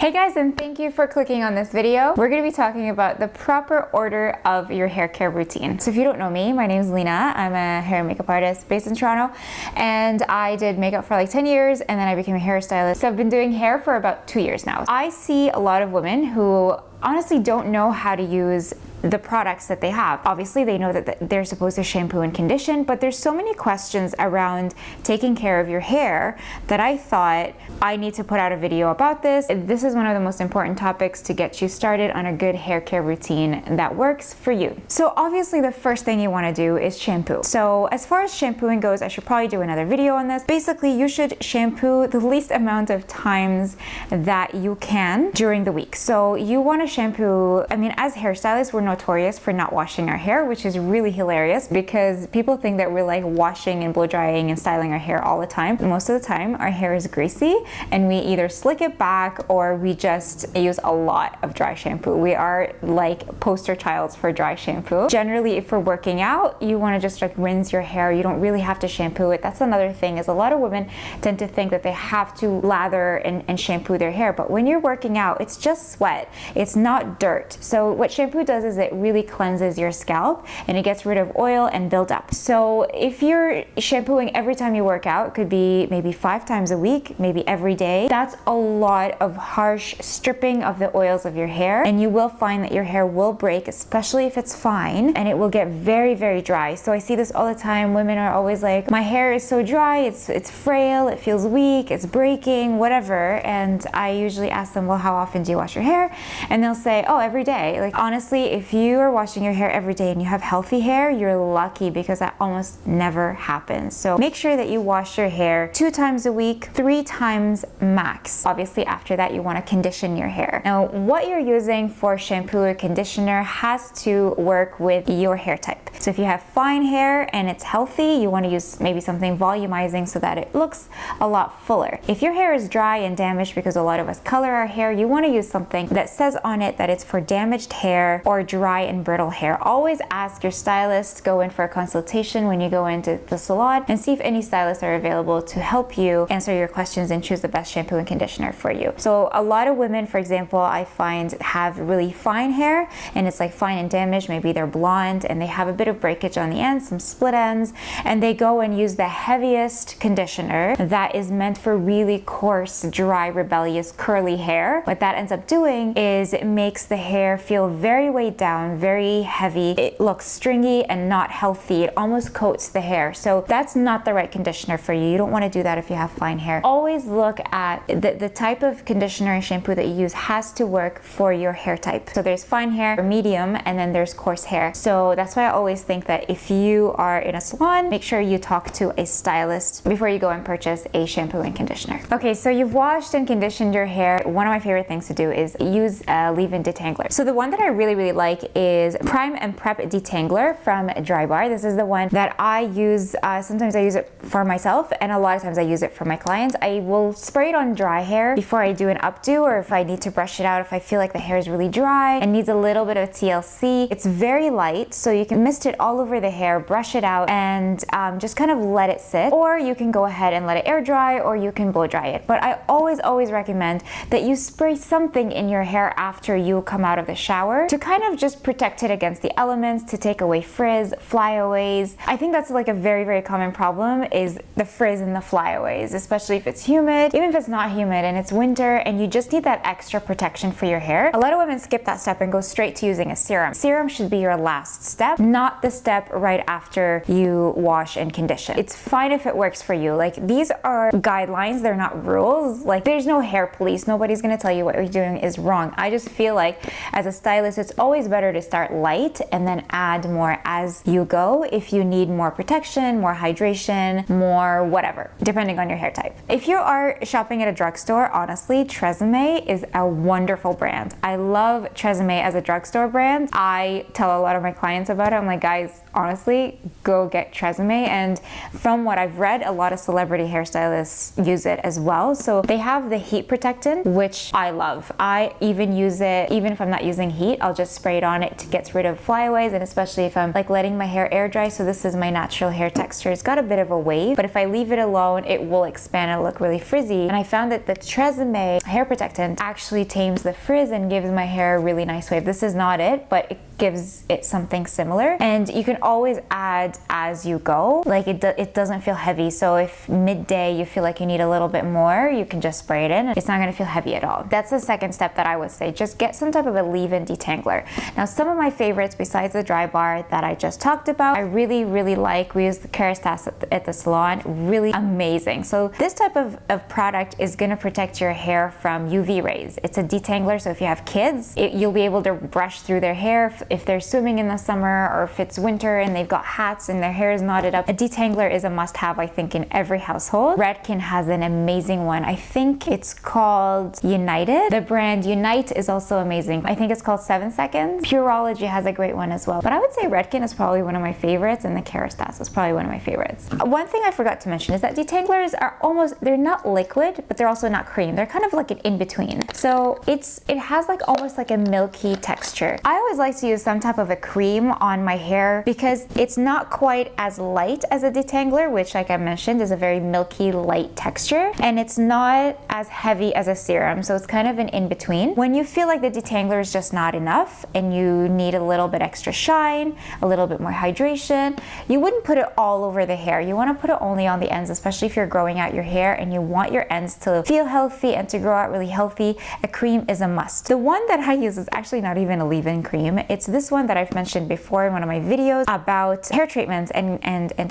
Hey guys, and thank you for clicking on this video. We're going to be talking about the proper order of your hair care routine. So if you don't know me, my name is Lina. I'm a hair and makeup artist based in Toronto, and I did makeup for like 10 years and then I became a hairstylist. So I've been doing hair for about 2 years now. I see a lot of women who honestly don't know how to use the products that they have. Obviously, they know that they're supposed to shampoo and condition, but there's so many questions around taking care of your hair that I thought I need to put out a video about this. This is one of the most important topics to get you started on a good hair care routine that works for you. So obviously, the first thing you want to do is shampoo. So as far as shampooing goes, I should probably do another video on this. Basically, you should shampoo the least amount of times that you can during the week. So you want to shampoo, I mean, as hairstylists, we're notorious for not washing our hair, which is really hilarious because people think that we're like washing and blow drying and styling our hair all the time. Most of the time, our hair is greasy and we either slick it back or we just use a lot of dry shampoo. We are like poster childs for dry shampoo. Generally, if we're working out, you want to just like rinse your hair. You don't really have to shampoo it. That's another thing, is a lot of women tend to think that they have to lather and shampoo their hair, but when you're working out, it's just sweat. It's not dirt. So what shampoo does is it really cleanses your scalp and it gets rid of oil and buildup. So if you're shampooing every time you work out, it could be maybe 5 times a week, maybe every day. That's a lot of harsh stripping of the oils of your hair, and you will find that your hair will break, especially if it's fine, and it will get very, very dry. So I see this all the time. Women are always like, my hair is so dry, it's frail, it feels weak, it's breaking, whatever. And I usually ask them, well, how often do you wash your hair? And they'll say, oh, every day. Like, honestly, if you are washing your hair every day and you have healthy hair, you're lucky, because that almost never happens. So make sure that you wash your hair 2 times a week, 3 times max. Obviously, after that, you want to condition your hair. Now, what you're using for shampoo or conditioner has to work with your hair type. So if you have fine hair and it's healthy, you want to use maybe something volumizing so that it looks a lot fuller. If your hair is dry and damaged, because a lot of us color our hair, you want to use something that says on it that it's for damaged hair or dry and brittle hair. Always ask your stylist, go in for a consultation when you go into the salon, and see if any stylists are available to help you answer your questions and choose the best shampoo and conditioner for you. So a lot of women, for example, I find have really fine hair and it's like fine and damaged. Maybe they're blonde and they have a bit of breakage on the ends, some split ends, and they go and use the heaviest conditioner that is meant for really coarse, dry, rebellious, curly hair. What that ends up doing is it makes the hair feel very weighed down, very heavy. It looks stringy and not healthy. It almost coats the hair. So that's not the right conditioner for you. You don't want to do that if you have fine hair. Always look at the type of conditioner and shampoo that you use has to work for your hair type. So there's fine hair, medium, and then there's coarse hair. So that's why I always think that if you are in a salon, make sure you talk to a stylist before you go and purchase a shampoo and conditioner. Okay, so you've washed and conditioned your hair. One of my favorite things to do is use a leave-in detangler. So the one that I really like is Prime and Prep Detangler from Drybar. This is the one that I use. Sometimes I use it for myself, and a lot of times I use it for my clients. I will spray it on dry hair before I do an updo, or if I need to brush it out, if I feel like the hair is really dry and needs a little bit of TLC. It's very light, so you can mist it all over the hair, brush it out, and just kind of let it sit. Or you can go ahead and let it air dry, or you can blow dry it. But I always recommend that you spray something in your hair after you come out of the shower to kind of just protect it against the elements, to take away frizz, flyaways. I think that's like a very common problem, is the frizz and the flyaways, especially if it's humid. Even if it's not humid and it's winter and you just need that extra protection for your hair. A lot of women skip that step and go straight to using a serum. Serum should be your last step, not the step right after you wash and condition. It's fine if it works for you. Like, these are guidelines, they're not rules. Like, there's no hair police. Nobody's gonna tell you what you're doing is wrong. I just feel like as a stylist, it's always better to start light and then add more as you go if you need more protection, more hydration, more whatever, depending on your hair type. If you are shopping at a drugstore, honestly, Tresemme is a wonderful brand. I love Tresemme as a drugstore brand. I tell a lot of my clients about it. I'm like, guys, honestly, go get Tresemme. And from what I've read, a lot of celebrity hairstylists use it as well. So they have the heat protectant, which I love. I even use use it even if I'm not using heat. I'll just spray it on it to get rid of flyaways, and especially if I'm like letting my hair air dry. So this is my natural hair texture. It's got a bit of a wave, but if I leave it alone, it will expand and look really frizzy. And I found that the Tresemme hair protectant actually tames the frizz and gives my hair a really nice wave. This is not it, but it gives it something similar, and you can always add as you go. Like it doesn't feel heavy, so if midday you feel like you need a little bit more, you can just spray it in. It's not going to feel heavy at all. That's the second step that I would say. Just get some type of a leave-in detangler. Now, some of my favorites besides the dry bar that I just talked about, I really like. We use the Kerastase at the salon. Really amazing. So this type of product is going to protect your hair from UV rays. It's a detangler, so if you have kids, you'll be able to brush through their hair if they're swimming in the summer, or if it's winter and they've got hats and their hair is knotted up. A detangler is a must-have, I think, in every household. Redken has an amazing one. I think it's called United. The brand Unite is also amazing. I think it's called 7 Seconds. Pureology has a great one as well. But I would say Redken is probably one of my favorites, and the Kerastase is probably one of my favorites. One thing I forgot to mention is that detanglers are they're not liquid, but they're also not cream. They're kind of like an in-between. So it has like almost like a milky texture. I always like to use some type of a cream on my hair because it's not quite as light as a detangler, which, like I mentioned, is a very milky light texture, and it's not as heavy as a serum, so it's kind of an in-between. When you feel like the detangler is just not enough and you need a little bit extra shine, a little bit more hydration, you wouldn't put it all over the hair. You want to put it only on the ends, especially if you're growing out your hair and you want your ends to feel healthy and to grow out really healthy. A cream is a must. The one that I use is actually not even a leave-in cream. It's this one that I've mentioned before in one of my videos about hair treatments and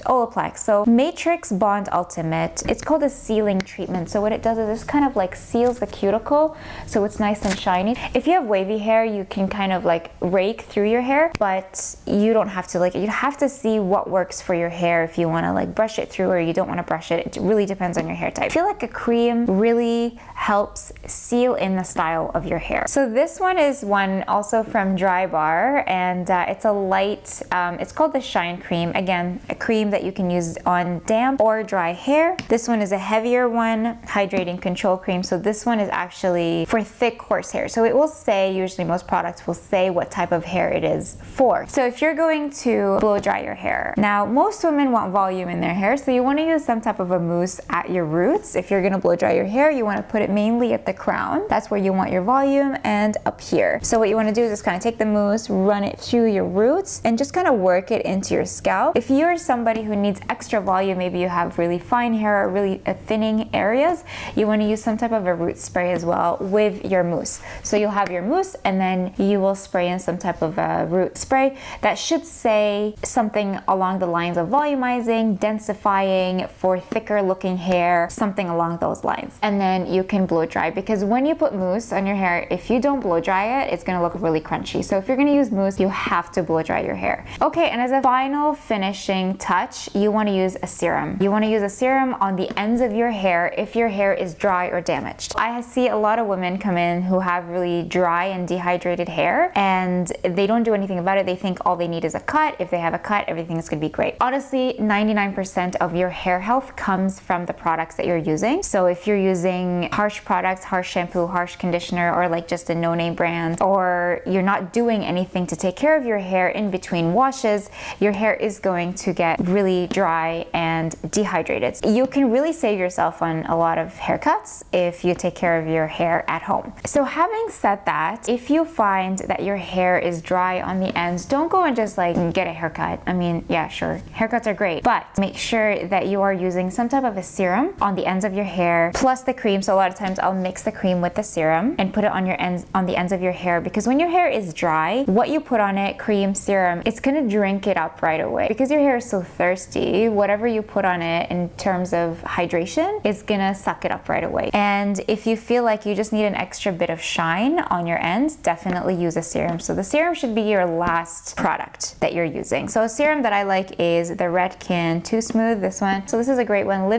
Olaplex. So Matrix Bond Ultimate, it's called a sealing treatment. So what it does is this kind of like seals the cuticle so it's nice and shiny. If you have wavy hair, you can kind of like rake through your hair, but you don't have to. Like, you have to see what works for your hair if you want to like brush it through or you don't want to brush it. It really depends on your hair type. I feel like a cream really helps seal in the style of your hair. So this one is one also from Dry Bar, and it's a light, it's called the Shine Cream. Again, a cream that you can use on damp or dry hair. This one is a heavier one, hydrating control cream. So this one is actually for thick coarse hair. So it will say, usually most products will say what type of hair it is for. So if you're going to blow dry your hair, now most women want volume in their hair, so you want to use some type of a mousse at your roots. If you're going to blow dry your hair, you want to put it mainly at the crown. That's where you want your volume, and up here. So what you want to do is just kind of take the mousse, run it through your roots, and just kind of work it into your scalp. If you're somebody who needs extra volume, maybe you have really fine hair or really thinning areas, you want to use some type of a root spray as well with your mousse. So you'll have your mousse, and then you will spray in some type of a root spray that should say something along the lines of volumizing, densifying for thicker looking hair, something along those lines. And then you can blow dry, because when you put mousse on your hair, if you don't blow dry it, it's going to look really crunchy. So if you're going to use mousse, you have to blow dry your hair. Okay, and as a final finishing touch, you want to use a serum. You want to use a serum on the ends of your hair if your hair is dry or damaged. I see a lot of women come in who have really dry and dehydrated hair, and they don't do anything about it. They think all they need is a cut. If they have a cut, everything's going to be great. Honestly, 99% of your hair health comes from the products that you're using. So if you're using harsh products, harsh shampoo, harsh conditioner, or like just a no-name brand, or you're not doing anything to take care of your hair in between washes, your hair is going to get really dry and dehydrated. You can really save yourself on a lot of haircuts if you take care of your hair at home. So having said that, if you find that your hair is dry on the ends, don't go and just like get a haircut. I mean, yeah, sure, haircuts are great, but make sure that you are using some type of a serum on the ends of your hair plus the cream. So a lot of times I'll mix the cream with the serum and put it on your ends, on the ends of your hair, because when your hair is dry, what you put on it, cream, serum, it's gonna drink it up right away. Because your hair is so thirsty, whatever you put on it in terms of hydration is gonna suck it up right away. And if you feel like you just need an extra bit of shine on your ends, definitely use a serum. So the serum should be your last product that you're using. So a serum that I like is the Redken Too Smooth, this one. So this is a great one.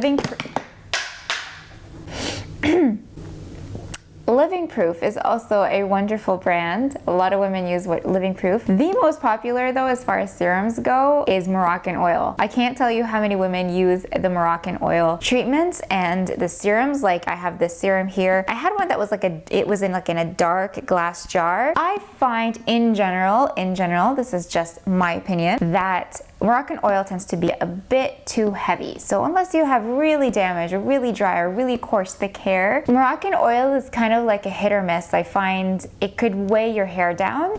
Living Proof is also a wonderful brand. A lot of women use Living Proof. The most popular though, as far as serums go, is Moroccan oil. I can't tell you how many women use the Moroccan oil treatments and the serums. Like I have this serum here. I had one that was like it was in a dark glass jar. I find in general, this is just my opinion, that Moroccan oil tends to be a bit too heavy. So unless you have really damaged or really dry or really coarse thick hair, Moroccan oil is kind of like a hit or miss. I find it could weigh your hair down,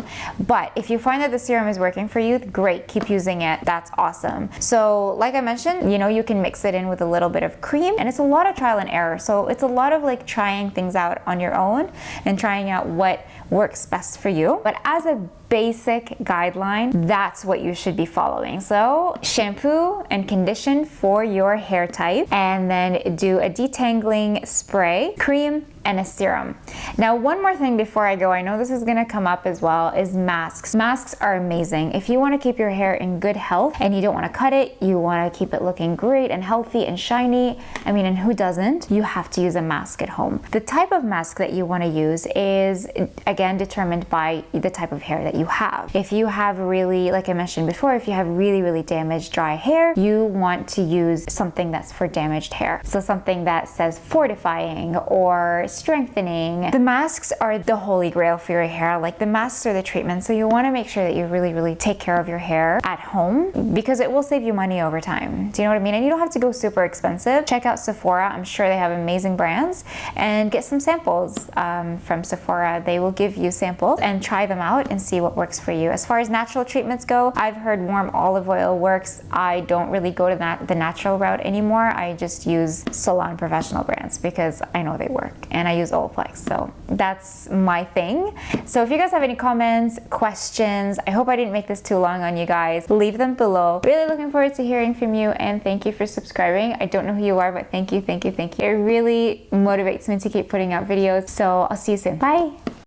but if you find that the serum is working for you, great, keep using it. That's awesome. So like I mentioned, you can mix it in with a little bit of cream, and it's a lot of trial and error. So it's a lot of like trying things out on your own and trying out what works best for you. But as a basic guideline, that's what you should be following. So shampoo and condition for your hair type, and then do a detangling spray, cream, and a serum. Now, one more thing before I go, I know this is gonna come up as well, is masks. Masks are amazing. If you wanna keep your hair in good health and you don't wanna cut it, you wanna keep it looking great and healthy and shiny, I mean, and who doesn't? You have to use a mask at home. The type of mask that you wanna use is, again, determined by the type of hair that you have. If you have really, like I mentioned before, if you have really damaged dry hair, you want to use something that's for damaged hair. So something that says fortifying or strengthening. The masks are the holy grail for your hair. Like the masks are the treatment. So you want to make sure that you really take care of your hair at home, because it will save you money over time. Do you know what I mean? And you don't have to go super expensive. Check out Sephora. I'm sure they have amazing brands, and get some samples from Sephora. They will give you samples and try them out and see what works for you. As far as natural treatments go, I've heard warm olive oil works. I don't really go to the natural route anymore. I just use salon professional brands because I know they work, and I use Olaplex, so that's my thing. So if you guys have any comments, questions, I hope I didn't make this too long on you guys, leave them below. Really looking forward to hearing from you, and thank you for subscribing. I don't know who you are, but thank you. It really motivates me to keep putting out videos. So I'll see you soon. Bye.